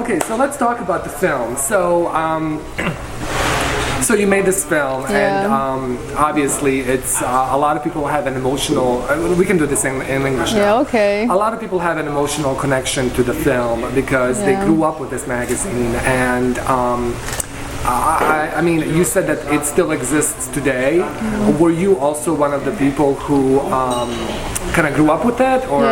okay, so let's talk about the film. So, so you made this film, and obviously, it's a lot of people have an emotional. We can do this in English now. Yeah, okay. A lot of people have an emotional connection to the film because they grew up with this magazine, and I mean, you said that it still exists today. Were you also one of the people who kind of grew up with that, or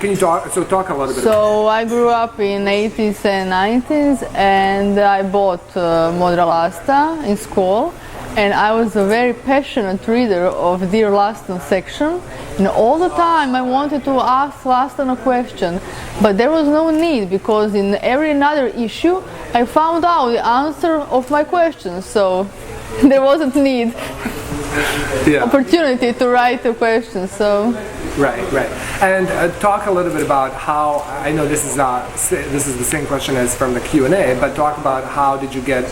can you talk a little bit? So I grew up in 80s and 90s, and I bought Modra Lasta in school, and I was a very passionate reader of Dear Lastan section, and all the time I wanted to ask Lastan a question, but there was no need, because in every another issue I found out the answer of my questions, so there wasn't need, opportunity to write a question. So. Right. And talk a little bit about how, I know this is the same question as from the Q&A, but talk about how did you get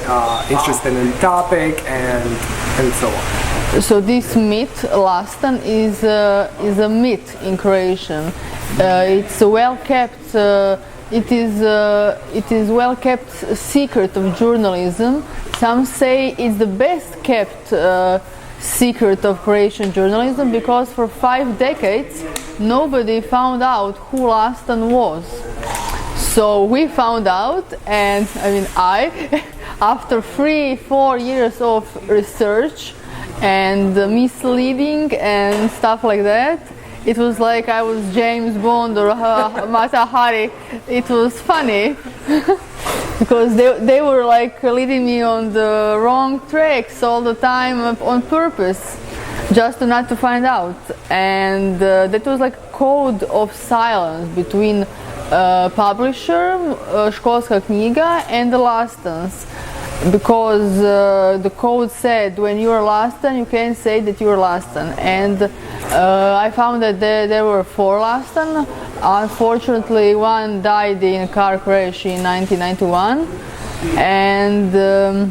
interested in the topic and so on. So this myth, Lastan, is a myth in Croatian. It's a well kept. It is well kept secret of journalism. Some say it's the best kept secret of Croatian journalism, because for 5 decades nobody found out who Lastan was. So we found out, and I mean after 3-4 years of research and misleading and stuff like that, it was like I was James Bond or Mata Hari. It was funny. Because they were like leading me on the wrong tracks all the time on purpose, just not to find out. And that was like a code of silence between publisher, Školska knjiga, and the Lastans. Because the code said when you are Lastan, you can't say that you are Lastan. And I found that there were 4 Lastan. Unfortunately, one died in a car crash in 1991, and there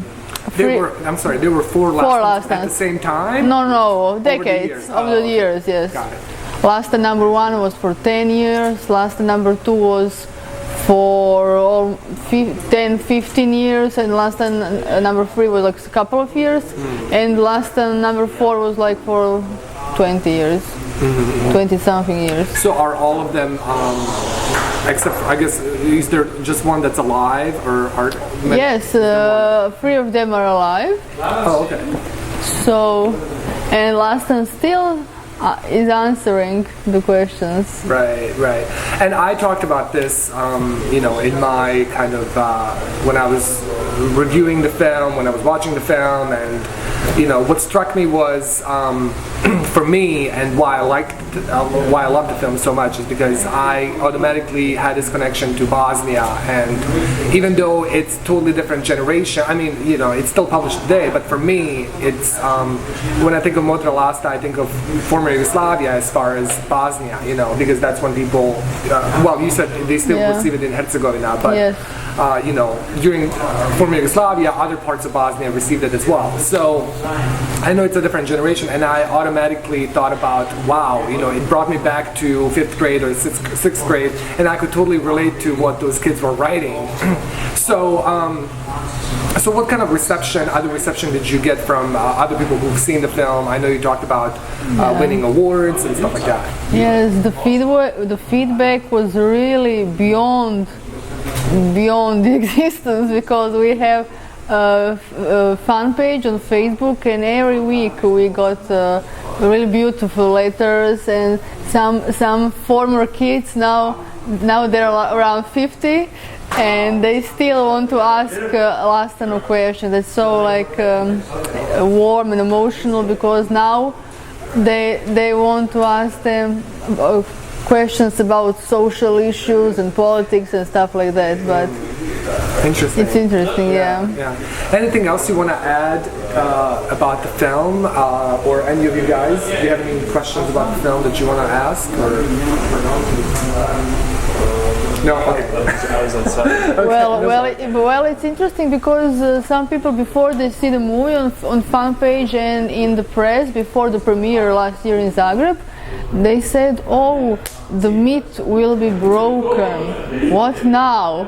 were 4 Lastans at the same time? No, decades of the years, yes. Got it. Lastan number 1 was for 10 years, Lastan number 2 was for 10-15 years, and Lastan number 3 was like a couple of years, and Lastan number 4 was like for 20 years. 20-something years. So are all of them, except I guess, is there just one that's alive, or are? Yes, 3 of them are alive. Oh, okay. So, and Lastan still is answering the questions. Right. And I talked about this, in my kind of when I was reviewing the film, when I was watching the film, and what struck me was, for me, and why I loved the film so much, is because I automatically had this connection to Bosnia, and even though it's totally different generation, I mean, it's still published today, but for me, it's when I think of Modra Lasta, I think of former Yugoslavia as far as Bosnia, because that's when people, well, you said they still receive it in Herzegovina, but during former Yugoslavia, other parts of Bosnia received it as well. So I know it's a different generation, and I automatically thought about, wow, it brought me back to 5th grade or 6th grade, and I could totally relate to what those kids were writing. So what kind of other reception did you get from other people who've seen the film? I know you talked about winning awards and stuff like that. Yes, the feedback was really beyond the existence, because we have a fan page on Facebook, and every week we got really beautiful letters, and some former kids now they're around 50, and they still want to ask Lastan a question. That's so like warm and emotional, because now they want to ask them questions about social issues and politics and stuff like that. But interesting. It's interesting, yeah. Anything else you want to add about the film, or any of you guys? Do you have any questions about the film that you want to ask? No. Okay. Well, it's interesting because some people, before they see the movie on fan page and in the press before the premiere last year in Zagreb, they said, "Oh, the myth will be broken. What now?"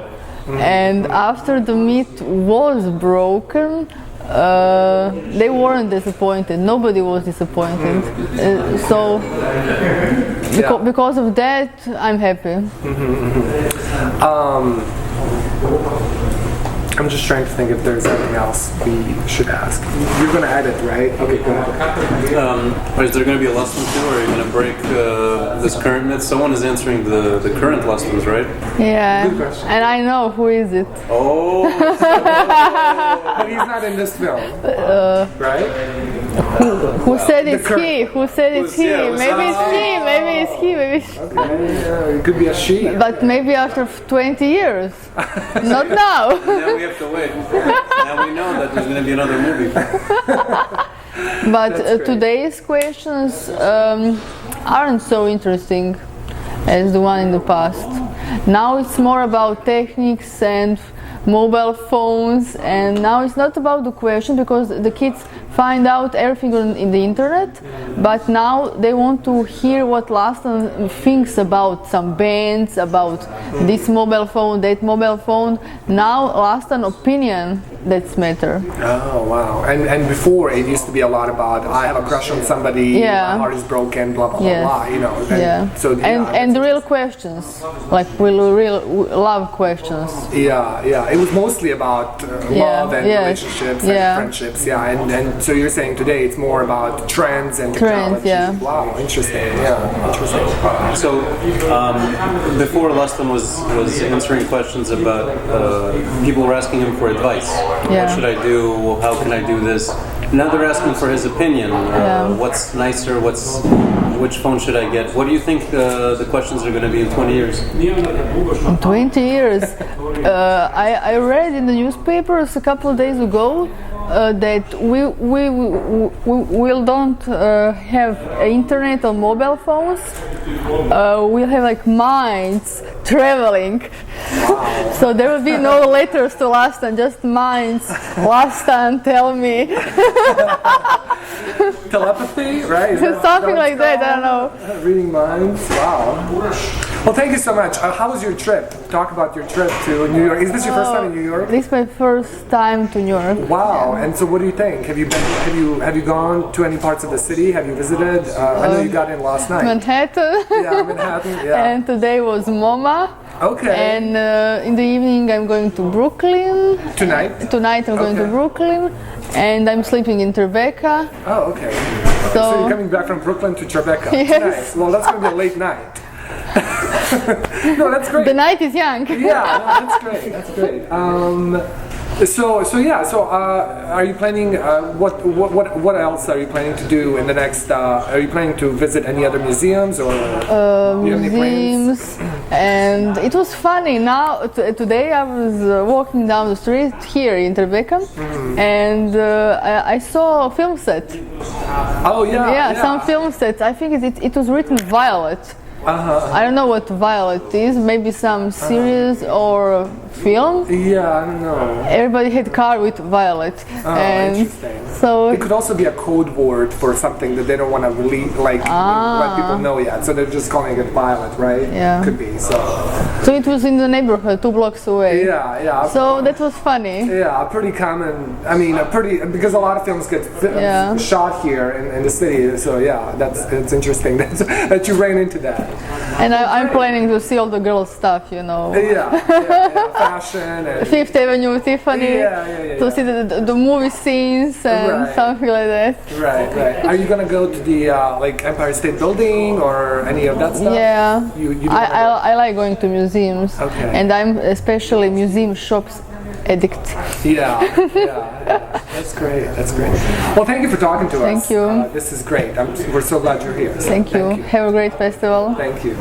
And after the myth was broken, they weren't disappointed. Nobody was disappointed. Because of that, I'm happy. I'm just trying to think if there's anything else we should ask. You're going to edit, right? Okay, go ahead. Is there going to be a Lastan too, or are you going to break this current myth? Someone is answering the current Lastans, right? Yeah, Good question. and I know who is it. Oh! But he's not in this film, right? Who said it's he? Who said it's he? Maybe it's he, maybe it's he, maybe it's Okay, it could be a she. But maybe after 20 years. Not now. Now we have to wait. Now we know that there's going to be another movie. But today's questions aren't so interesting as the one in the past. Now it's more about techniques and mobile phones, and now it's not about the question because the kids find out everything in the internet, but now they want to hear what Lastan thinks about some bands, about this mobile phone, that mobile phone. Now Lastan opinion, that's matter. Oh wow! And before it used to be a lot about I have a crush on somebody, my heart is broken, blah blah blah blah. You know. And, so and the real questions, like real love questions. Yeah. It was mostly about love and relationships and friendships. And so you're saying today it's more about trends and technology. Wow, interesting. Yeah, interesting. So before Lastan was answering questions about people were asking him for advice. What should I do? How can I do this? Now they're asking for his opinion. What's nicer? Which phone should I get? What do you think the questions are going to be in 20 years? In 20 years? I read in the newspapers a couple of days ago that we don't have internet or mobile phones. We'll have like minds traveling. So there will be no letters to Lastan, just minds. Lastan, tell me. Telepathy, right? Something like that, I don't know. Reading minds, wow. Well, thank you so much. How was your trip? Talk about your trip to New York. Is this your first time in New York? This is my first time to New York. Wow! And so, what do you think? Have you gone to any parts of the city? Have you visited? I know you got in last night. Manhattan. Yeah, Manhattan. Yeah. And today was MoMA. Okay. And in the evening I'm going to Brooklyn. Tonight? Tonight I'm going to Brooklyn, and I'm sleeping in Tribeca. Oh, okay. So you're coming back from Brooklyn to Tribeca. Yes. Nice. Well, that's going to be a late night. No, that's great. The night is young. Yeah, no, that's great. That's great. So are you planning? What else are you planning to do in the next? Are you planning to visit any other museums or museums? And it was funny. Now today I was walking down the street here in Tribeca, and I saw a film set. Oh yeah. Yeah, some film sets. I think it was written Violet. I don't know what Violet is. Maybe some series or film. Yeah, I don't know. Everybody had car with Violet. And interesting. So it could also be a code word for something that they don't want to really let people know yet. So they're just calling it Violet, right? Yeah. Could be. So it was in the neighborhood, 2 blocks away. Yeah. So that was funny. Yeah, pretty common. I mean, because a lot of films get shot here in the city. So yeah, it's interesting that you ran into that. And I'm planning to see all the girls' stuff, you know. Yeah. Fashion and Fifth Avenue, Tiffany. To see the movie scenes and something like that. Right. Are you gonna go to the Empire State Building or any of that stuff? Yeah. I like going to museums. Okay. And I'm especially museum shops addict. Yeah. That's great. Well, thank you for talking to us. Thank you. This is great. We're so glad you're here. So thank you. Have a great festival. Thank you.